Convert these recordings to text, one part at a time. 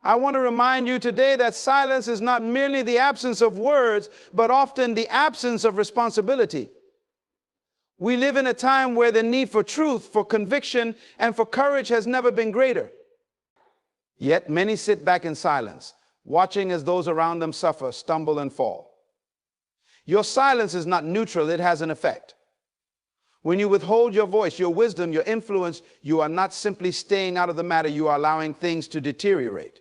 I want to remind you today that silence is not merely the absence of words, but often the absence of responsibility. We live in a time where the need for truth, for conviction, and for courage has never been greater. Yet many sit back in silence, watching as those around them suffer, stumble, and fall. Your silence is not neutral, it has an effect. When you withhold your voice, your wisdom, your influence, you are not simply staying out of the matter, you are allowing things to deteriorate.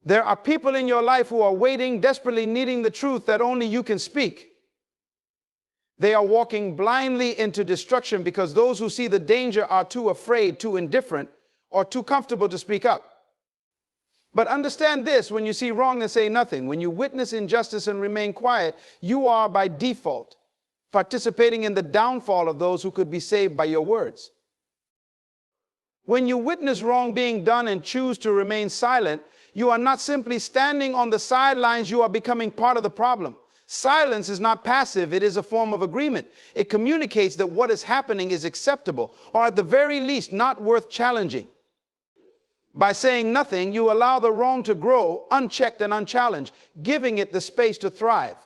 There are people in your life who are waiting, desperately needing the truth that only you can speak. They are walking blindly into destruction because those who see the danger are too afraid, too indifferent, or too comfortable to speak up. But understand this: when you see wrong and say nothing, when you witness injustice and remain quiet, you are by default participating in the downfall of those who could be saved by your words. When you witness wrong being done and choose to remain silent, you are not simply standing on the sidelines, you are becoming part of the problem. Silence is not passive, it is a form of agreement. It communicates that what is happening is acceptable, or at the very least, not worth challenging. By saying nothing, you allow the wrong to grow unchecked and unchallenged, giving it the space to thrive.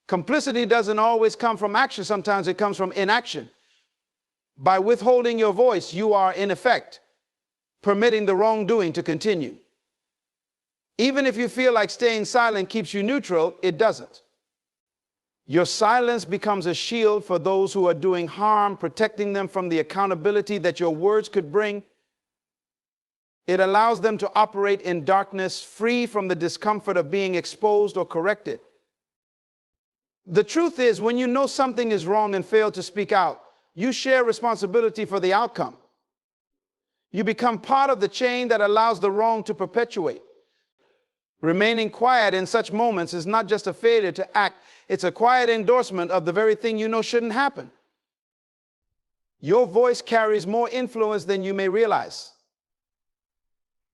Complicity doesn't always come from action, sometimes it comes from inaction. By withholding your voice, you are, in effect, permitting the wrongdoing to continue. Even if you feel like staying silent keeps you neutral, it doesn't. Your silence becomes a shield for those who are doing harm, protecting them from the accountability that your words could bring. It allows them to operate in darkness, free from the discomfort of being exposed or corrected. The truth is, when you know something is wrong and fail to speak out, you share responsibility for the outcome. You become part of the chain that allows the wrong to perpetuate. Remaining quiet in such moments is not just a failure to act, it's a quiet endorsement of the very thing you know shouldn't happen. Your voice carries more influence than you may realize.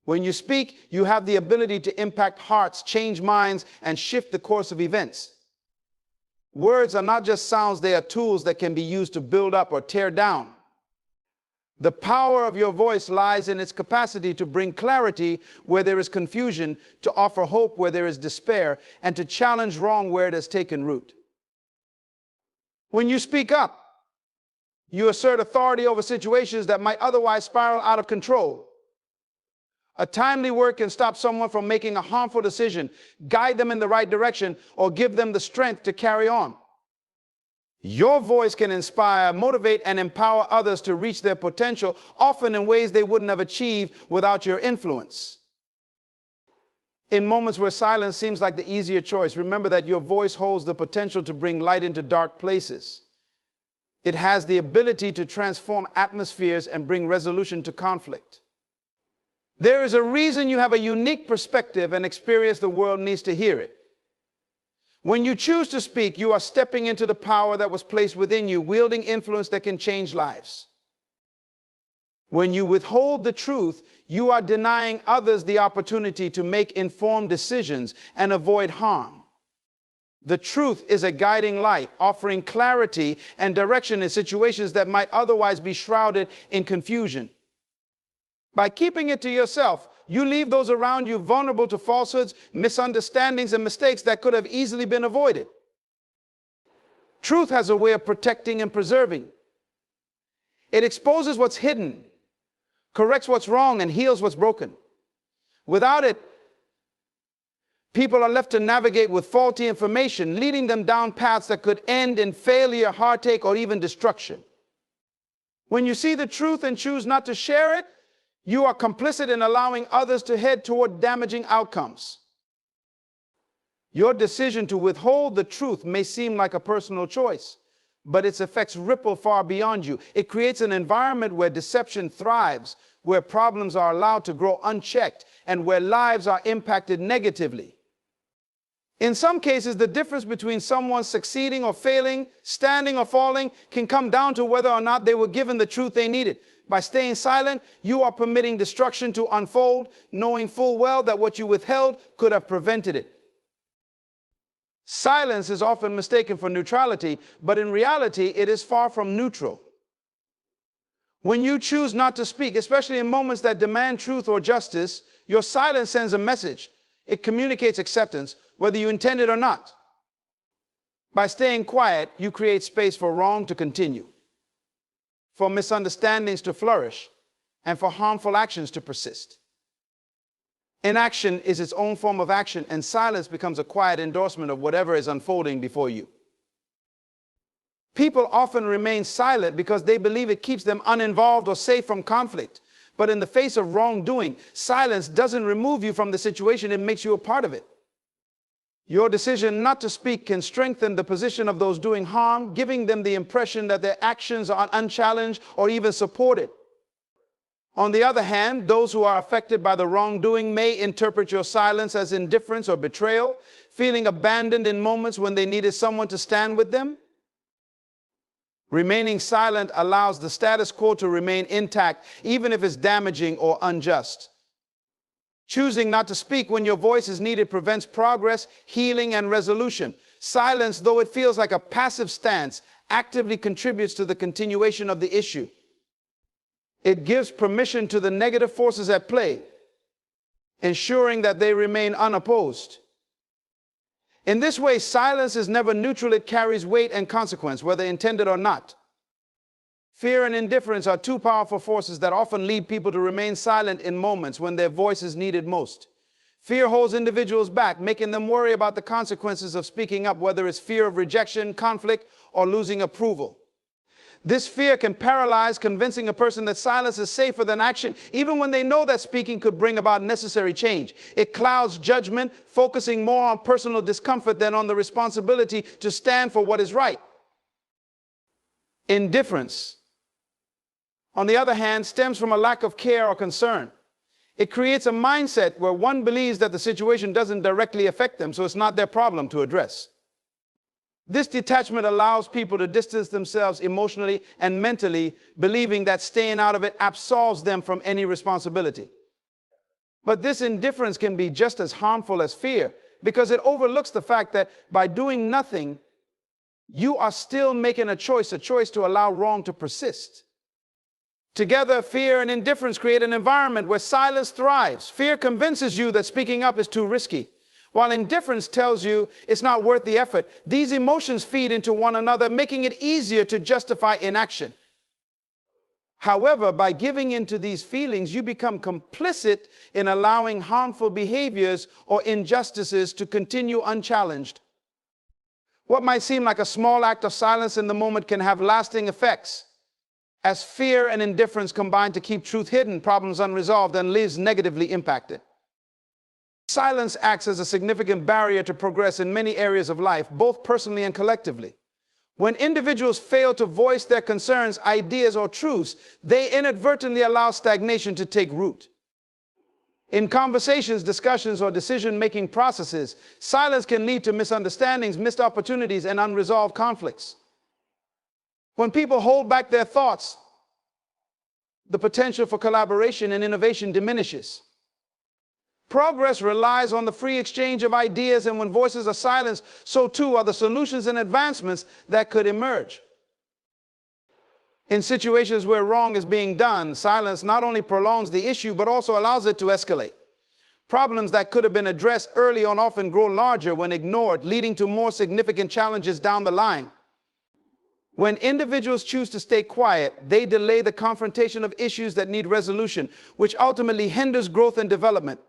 When you speak, you have the ability to impact hearts, change minds, and shift the course of events. Words are not just sounds, they are tools that can be used to build up or tear down. The power of your voice lies in its capacity to bring clarity where there is confusion, to offer hope where there is despair, and to challenge wrong where it has taken root. When you speak up, you assert authority over situations that might otherwise spiral out of control. A timely word can stop someone from making a harmful decision, guide them in the right direction, or give them the strength to carry on. Your voice can inspire, motivate, and empower others to reach their potential, often in ways they wouldn't have achieved without your influence. In moments where silence seems like the easier choice, remember that your voice holds the potential to bring light into dark places. It has the ability to transform atmospheres and bring resolution to conflict. There is a reason you have a unique perspective and experience the world needs to hear it. When you choose to speak, you are stepping into the power that was placed within you, wielding influence that can change lives. When you withhold the truth, you are denying others the opportunity to make informed decisions and avoid harm. The truth is a guiding light, offering clarity and direction in situations that might otherwise be shrouded in confusion. By keeping it to yourself, you leave those around you vulnerable to falsehoods, misunderstandings, and mistakes that could have easily been avoided. Truth has a way of protecting and preserving. It exposes what's hidden, corrects what's wrong, and heals what's broken. Without it, people are left to navigate with faulty information, leading them down paths that could end in failure, heartache, or even destruction. When you see the truth and choose not to share it, you are complicit in allowing others to head toward damaging outcomes. Your decision to withhold the truth may seem like a personal choice, but its effects ripple far beyond you. It creates an environment where deception thrives, where problems are allowed to grow unchecked, and where lives are impacted negatively. In some cases, the difference between someone succeeding or failing, standing or falling, can come down to whether or not they were given the truth they needed. By staying silent, you are permitting destruction to unfold, knowing full well that what you withheld could have prevented it. Silence is often mistaken for neutrality, but in reality, it is far from neutral. When you choose not to speak, especially in moments that demand truth or justice, your silence sends a message. It communicates acceptance, whether you intend it or not. By staying quiet, you create space for wrong to continue, for misunderstandings to flourish, and for harmful actions to persist. Inaction is its own form of action, and silence becomes a quiet endorsement of whatever is unfolding before you. People often remain silent because they believe it keeps them uninvolved or safe from conflict. But in the face of wrongdoing, silence doesn't remove you from the situation, it makes you a part of it. Your decision not to speak can strengthen the position of those doing harm, giving them the impression that their actions are unchallenged or even supported. On the other hand, those who are affected by the wrongdoing may interpret your silence as indifference or betrayal, feeling abandoned in moments when they needed someone to stand with them. Remaining silent allows the status quo to remain intact, even if it's damaging or unjust. Choosing not to speak when your voice is needed prevents progress, healing, and resolution. Silence, though it feels like a passive stance, actively contributes to the continuation of the issue. It gives permission to the negative forces at play, ensuring that they remain unopposed. In this way, silence is never neutral. It carries weight and consequence, whether intended or not. Fear and indifference are two powerful forces that often lead people to remain silent in moments when their voice is needed most. Fear holds individuals back, making them worry about the consequences of speaking up, whether it's fear of rejection, conflict, or losing approval. This fear can paralyze, convincing a person that silence is safer than action, even when they know that speaking could bring about necessary change. It clouds judgment, focusing more on personal discomfort than on the responsibility to stand for what is right. Indifference, on the other hand, stems from a lack of care or concern. It creates a mindset where one believes that the situation doesn't directly affect them, so it's not their problem to address. This detachment allows people to distance themselves emotionally and mentally, believing that staying out of it absolves them from any responsibility. But this indifference can be just as harmful as fear, because it overlooks the fact that by doing nothing, you are still making a choice to allow wrong to persist. Together, fear and indifference create an environment where silence thrives. Fear convinces you that speaking up is too risky, while indifference tells you it's not worth the effort. These emotions feed into one another, making it easier to justify inaction. However, by giving in to these feelings, you become complicit in allowing harmful behaviors or injustices to continue unchallenged. What might seem like a small act of silence in the moment can have lasting effects, as fear and indifference combine to keep truth hidden, problems unresolved, and lives negatively impacted. Silence acts as a significant barrier to progress in many areas of life, both personally and collectively. When individuals fail to voice their concerns, ideas, or truths, they inadvertently allow stagnation to take root. In conversations, discussions, or decision-making processes, silence can lead to misunderstandings, missed opportunities, and unresolved conflicts. When people hold back their thoughts, the potential for collaboration and innovation diminishes. Progress relies on the free exchange of ideas, and when voices are silenced, so too are the solutions and advancements that could emerge. In situations where wrong is being done, silence not only prolongs the issue, but also allows it to escalate. Problems that could have been addressed early on often grow larger when ignored, leading to more significant challenges down the line. When individuals choose to stay quiet, they delay the confrontation of issues that need resolution, which ultimately hinders growth and development.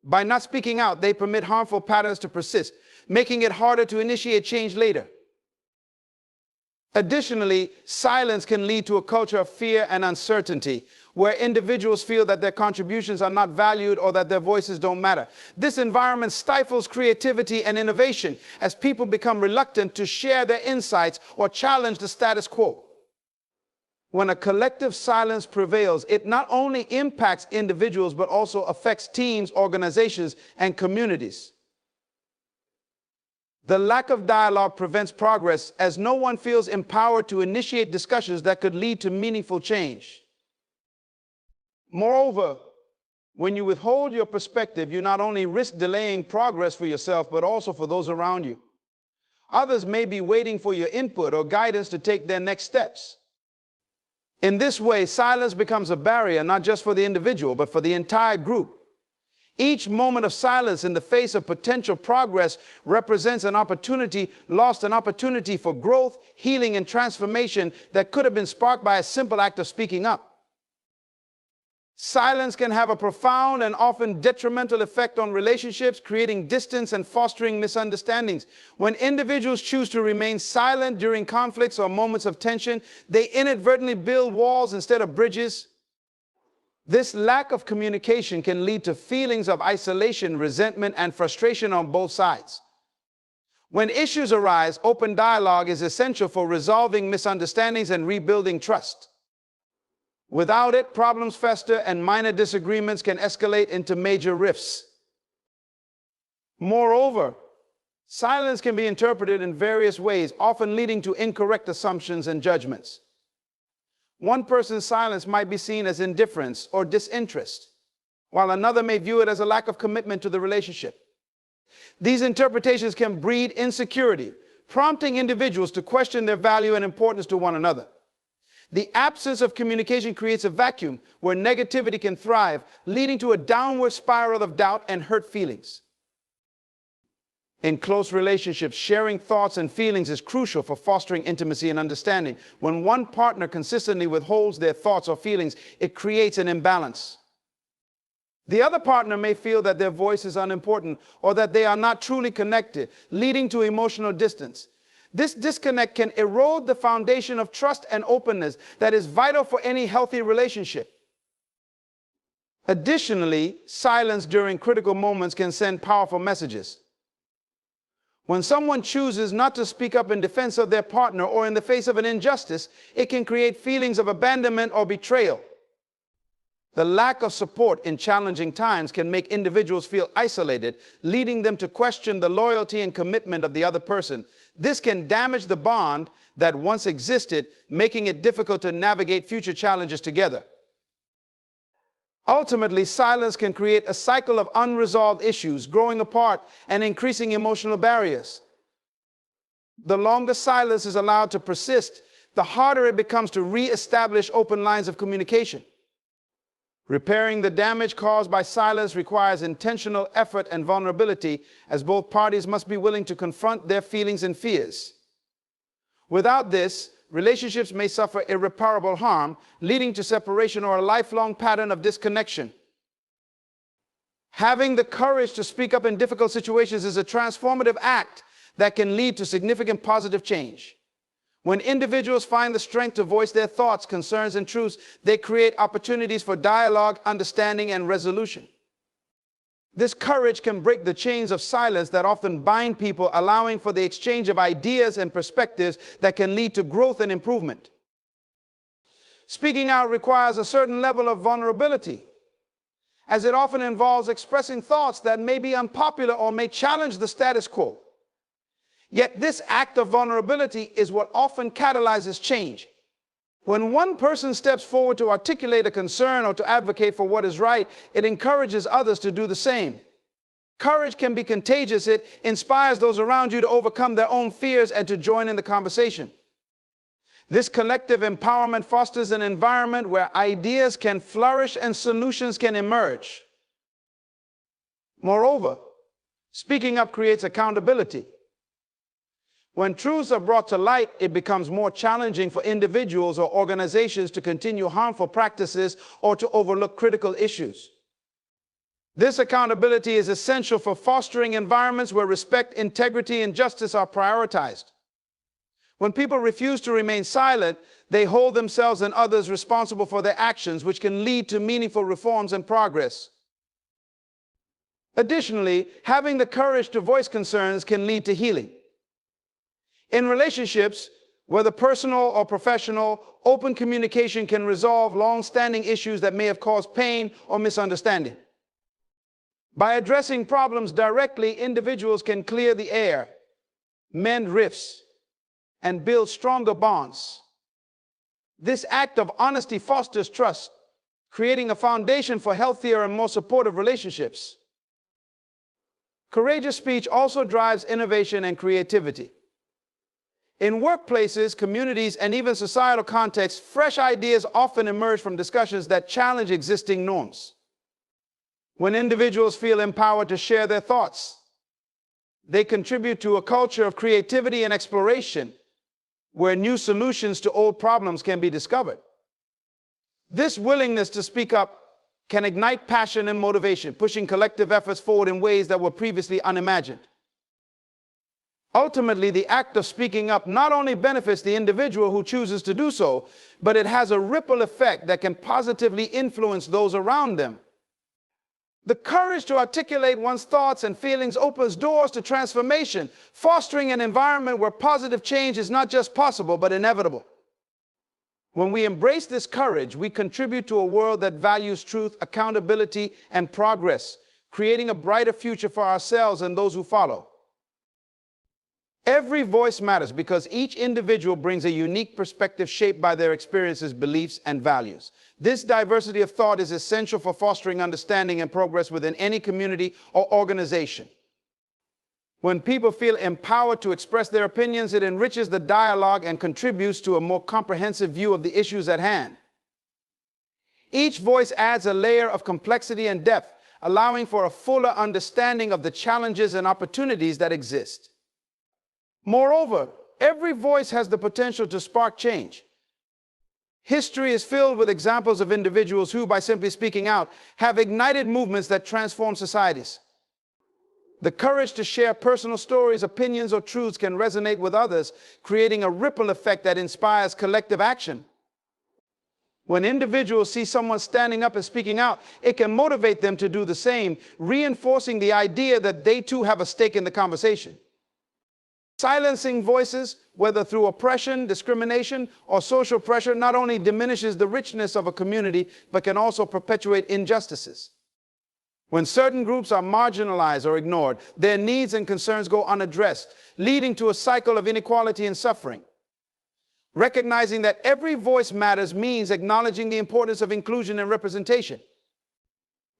By not speaking out, they permit harmful patterns to persist, making it harder to initiate change later. Additionally, silence can lead to a culture of fear and uncertainty, where individuals feel that their contributions are not valued or that their voices don't matter. This environment stifles creativity and innovation as people become reluctant to share their insights or challenge the status quo. When a collective silence prevails, it not only impacts individuals, but also affects teams, organizations, and communities. The lack of dialogue prevents progress, as no one feels empowered to initiate discussions that could lead to meaningful change. Moreover, when you withhold your perspective, you not only risk delaying progress for yourself, but also for those around you. Others may be waiting for your input or guidance to take their next steps. In this way, silence becomes a barrier not just for the individual, but for the entire group. Each moment of silence in the face of potential progress represents an opportunity for growth, healing, and transformation that could have been sparked by a simple act of speaking up. Silence can have a profound and often detrimental effect on relationships, creating distance and fostering misunderstandings. When individuals choose to remain silent during conflicts or moments of tension, they inadvertently build walls instead of bridges. This lack of communication can lead to feelings of isolation, resentment, and frustration on both sides. When issues arise, open dialogue is essential for resolving misunderstandings and rebuilding trust. Without it, problems fester and minor disagreements can escalate into major rifts. Moreover, silence can be interpreted in various ways, often leading to incorrect assumptions and judgments. One person's silence might be seen as indifference or disinterest, while another may view it as a lack of commitment to the relationship. These interpretations can breed insecurity, prompting individuals to question their value and importance to one another. The absence of communication creates a vacuum where negativity can thrive, leading to a downward spiral of doubt and hurt feelings. In close relationships, sharing thoughts and feelings is crucial for fostering intimacy and understanding. When one partner consistently withholds their thoughts or feelings, it creates an imbalance. The other partner may feel that their voice is unimportant or that they are not truly connected, leading to emotional distance. This disconnect can erode the foundation of trust and openness that is vital for any healthy relationship. Additionally, silence during critical moments can send powerful messages. When someone chooses not to speak up in defense of their partner or in the face of an injustice, it can create feelings of abandonment or betrayal. The lack of support in challenging times can make individuals feel isolated, leading them to question the loyalty and commitment of the other person. This can damage the bond that once existed, making it difficult to navigate future challenges together. Ultimately, silence can create a cycle of unresolved issues, growing apart and increasing emotional barriers. The longer silence is allowed to persist, the harder it becomes to re-establish open lines of communication. Repairing the damage caused by silence requires intentional effort and vulnerability, as both parties must be willing to confront their feelings and fears. Without this, relationships may suffer irreparable harm, leading to separation or a lifelong pattern of disconnection. Having the courage to speak up in difficult situations is a transformative act that can lead to significant positive change. When individuals find the strength to voice their thoughts, concerns, and truths, they create opportunities for dialogue, understanding, and resolution. This courage can break the chains of silence that often bind people, allowing for the exchange of ideas and perspectives that can lead to growth and improvement. Speaking out requires a certain level of vulnerability, as it often involves expressing thoughts that may be unpopular or may challenge the status quo. Yet this act of vulnerability is what often catalyzes change. When one person steps forward to articulate a concern or to advocate for what is right, it encourages others to do the same. Courage can be contagious. It inspires those around you to overcome their own fears and to join in the conversation. This collective empowerment fosters an environment where ideas can flourish and solutions can emerge. Moreover, speaking up creates accountability. When truths are brought to light, it becomes more challenging for individuals or organizations to continue harmful practices or to overlook critical issues. This accountability is essential for fostering environments where respect, integrity, and justice are prioritized. When people refuse to remain silent, they hold themselves and others responsible for their actions, which can lead to meaningful reforms and progress. Additionally, having the courage to voice concerns can lead to healing. In relationships, whether personal or professional, open communication can resolve long-standing issues that may have caused pain or misunderstanding. By addressing problems directly, individuals can clear the air, mend rifts, and build stronger bonds. This act of honesty fosters trust, creating a foundation for healthier and more supportive relationships. Courageous speech also drives innovation and creativity. In workplaces, communities, and even societal contexts, fresh ideas often emerge from discussions that challenge existing norms. When individuals feel empowered to share their thoughts, they contribute to a culture of creativity and exploration where new solutions to old problems can be discovered. This willingness to speak up can ignite passion and motivation, pushing collective efforts forward in ways that were previously unimagined. Ultimately, the act of speaking up not only benefits the individual who chooses to do so, but it has a ripple effect that can positively influence those around them. The courage to articulate one's thoughts and feelings opens doors to transformation, fostering an environment where positive change is not just possible, but inevitable. When we embrace this courage, we contribute to a world that values truth, accountability, and progress, creating a brighter future for ourselves and those who follow. Every voice matters because each individual brings a unique perspective shaped by their experiences, beliefs, and values. This diversity of thought is essential for fostering understanding and progress within any community or organization. When people feel empowered to express their opinions, it enriches the dialogue and contributes to a more comprehensive view of the issues at hand. Each voice adds a layer of complexity and depth, allowing for a fuller understanding of the challenges and opportunities that exist. Moreover, every voice has the potential to spark change. History is filled with examples of individuals who, by simply speaking out, have ignited movements that transform societies. The courage to share personal stories, opinions, or truths can resonate with others, creating a ripple effect that inspires collective action. When individuals see someone standing up and speaking out, it can motivate them to do the same, reinforcing the idea that they too have a stake in the conversation. Silencing voices, whether through oppression, discrimination, or social pressure, not only diminishes the richness of a community, but can also perpetuate injustices. When certain groups are marginalized or ignored, their needs and concerns go unaddressed, leading to a cycle of inequality and suffering. Recognizing that every voice matters means acknowledging the importance of inclusion and representation.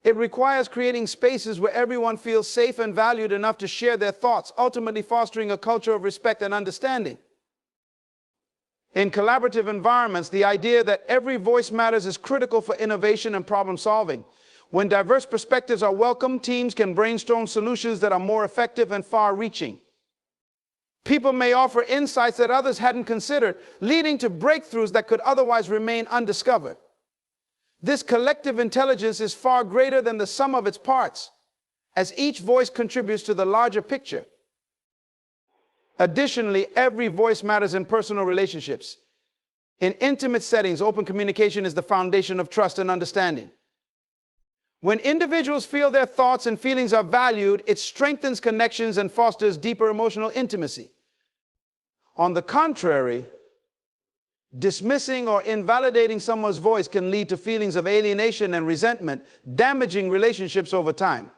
It requires creating spaces where everyone feels safe and valued enough to share their thoughts, ultimately fostering a culture of respect and understanding. In collaborative environments, the idea that every voice matters is critical for innovation and problem solving. When diverse perspectives are welcomed, teams can brainstorm solutions that are more effective and far-reaching. People may offer insights that others hadn't considered, leading to breakthroughs that could otherwise remain undiscovered. This collective intelligence is far greater than the sum of its parts, as each voice contributes to the larger picture. Additionally, every voice matters in personal relationships. In intimate settings, open communication is the foundation of trust and understanding. When individuals feel their thoughts and feelings are valued, it strengthens connections and fosters deeper emotional intimacy. On the contrary, dismissing or invalidating someone's voice can lead to feelings of alienation and resentment, damaging relationships over time.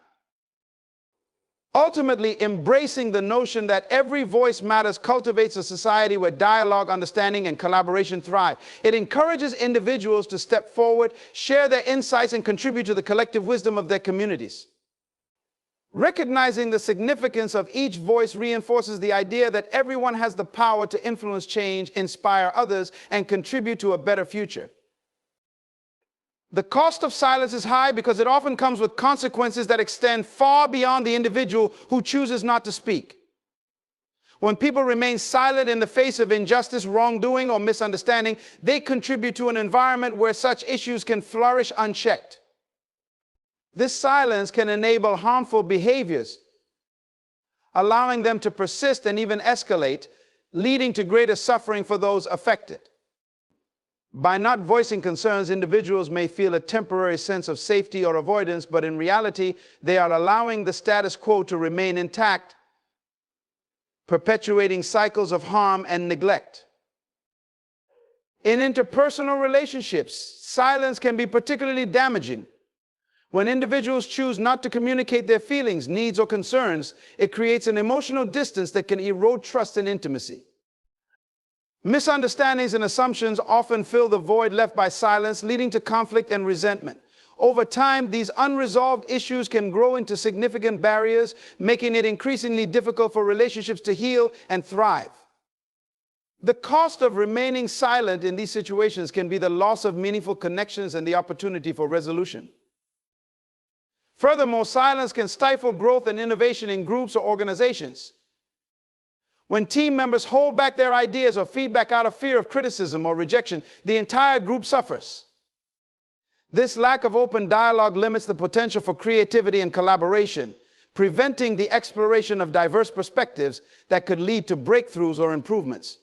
Ultimately, embracing the notion that every voice matters cultivates a society where dialogue, understanding, and collaboration thrive. It encourages individuals to step forward, share their insights, and contribute to the collective wisdom of their communities. Recognizing the significance of each voice reinforces the idea that everyone has the power to influence change, inspire others, and contribute to a better future. The cost of silence is high because it often comes with consequences that extend far beyond the individual who chooses not to speak. When people remain silent in the face of injustice, wrongdoing, or misunderstanding, they contribute to an environment where such issues can flourish unchecked. This silence can enable harmful behaviors, allowing them to persist and even escalate, leading to greater suffering for those affected. By not voicing concerns, individuals may feel a temporary sense of safety or avoidance, but in reality, they are allowing the status quo to remain intact, perpetuating cycles of harm and neglect. In interpersonal relationships, silence can be particularly damaging. When individuals choose not to communicate their feelings, needs, or concerns, it creates an emotional distance that can erode trust and intimacy. Misunderstandings and assumptions often fill the void left by silence, leading to conflict and resentment. Over time, these unresolved issues can grow into significant barriers, making it increasingly difficult for relationships to heal and thrive. The cost of remaining silent in these situations can be the loss of meaningful connections and the opportunity for resolution. Furthermore, silence can stifle growth and innovation in groups or organizations. When team members hold back their ideas or feedback out of fear of criticism or rejection, the entire group suffers. This lack of open dialogue limits the potential for creativity and collaboration, preventing the exploration of diverse perspectives that could lead to breakthroughs or improvements.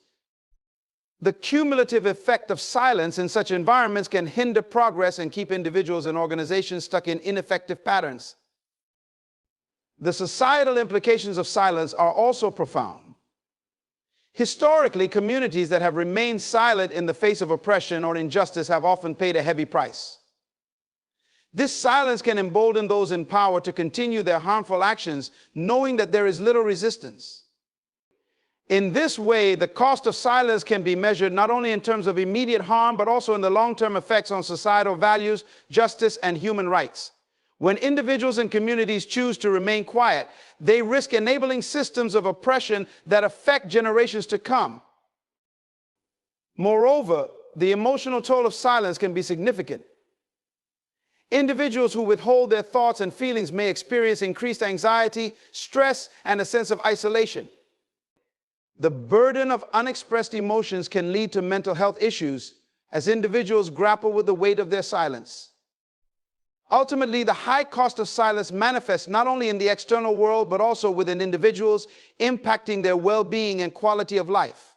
The cumulative effect of silence in such environments can hinder progress and keep individuals and organizations stuck in ineffective patterns. The societal implications of silence are also profound. Historically, communities that have remained silent in the face of oppression or injustice have often paid a heavy price. This silence can embolden those in power to continue their harmful actions, knowing that there is little resistance. In this way, the cost of silence can be measured not only in terms of immediate harm, but also in the long-term effects on societal values, justice, and human rights. When individuals and communities choose to remain quiet, they risk enabling systems of oppression that affect generations to come. Moreover, the emotional toll of silence can be significant. Individuals who withhold their thoughts and feelings may experience increased anxiety, stress, and a sense of isolation. The burden of unexpressed emotions can lead to mental health issues as individuals grapple with the weight of their silence. Ultimately, the high cost of silence manifests not only in the external world, but also within individuals, impacting their well-being and quality of life.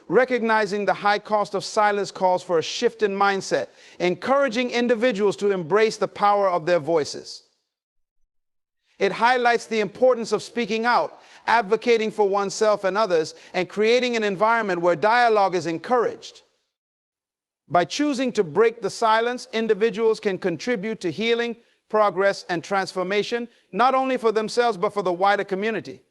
Recognizing the high cost of silence calls for a shift in mindset, encouraging individuals to embrace the power of their voices. It highlights the importance of speaking out, advocating for oneself and others, and creating an environment where dialogue is encouraged. By choosing to break the silence, individuals can contribute to healing, progress, and transformation, not only for themselves, but for the wider community.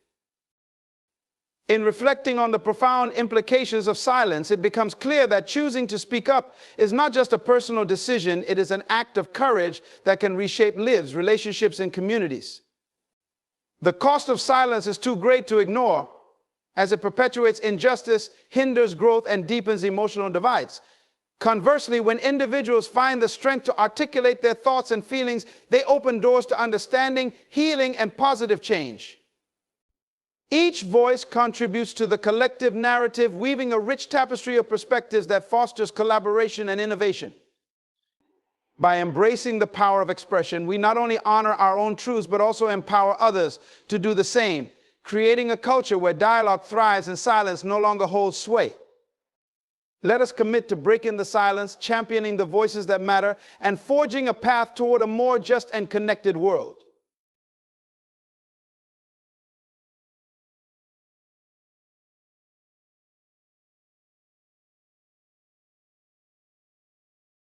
In reflecting on the profound implications of silence, it becomes clear that choosing to speak up is not just a personal decision, it is an act of courage that can reshape lives, relationships, and communities. The cost of silence is too great to ignore, as it perpetuates injustice, hinders growth, and deepens emotional divides. Conversely, when individuals find the strength to articulate their thoughts and feelings, they open doors to understanding, healing, and positive change. Each voice contributes to the collective narrative, weaving a rich tapestry of perspectives that fosters collaboration and innovation. By embracing the power of expression, we not only honor our own truths, but also empower others to do the same, creating a culture where dialogue thrives and silence no longer holds sway. Let us commit to breaking the silence, championing the voices that matter, and forging a path toward a more just and connected world.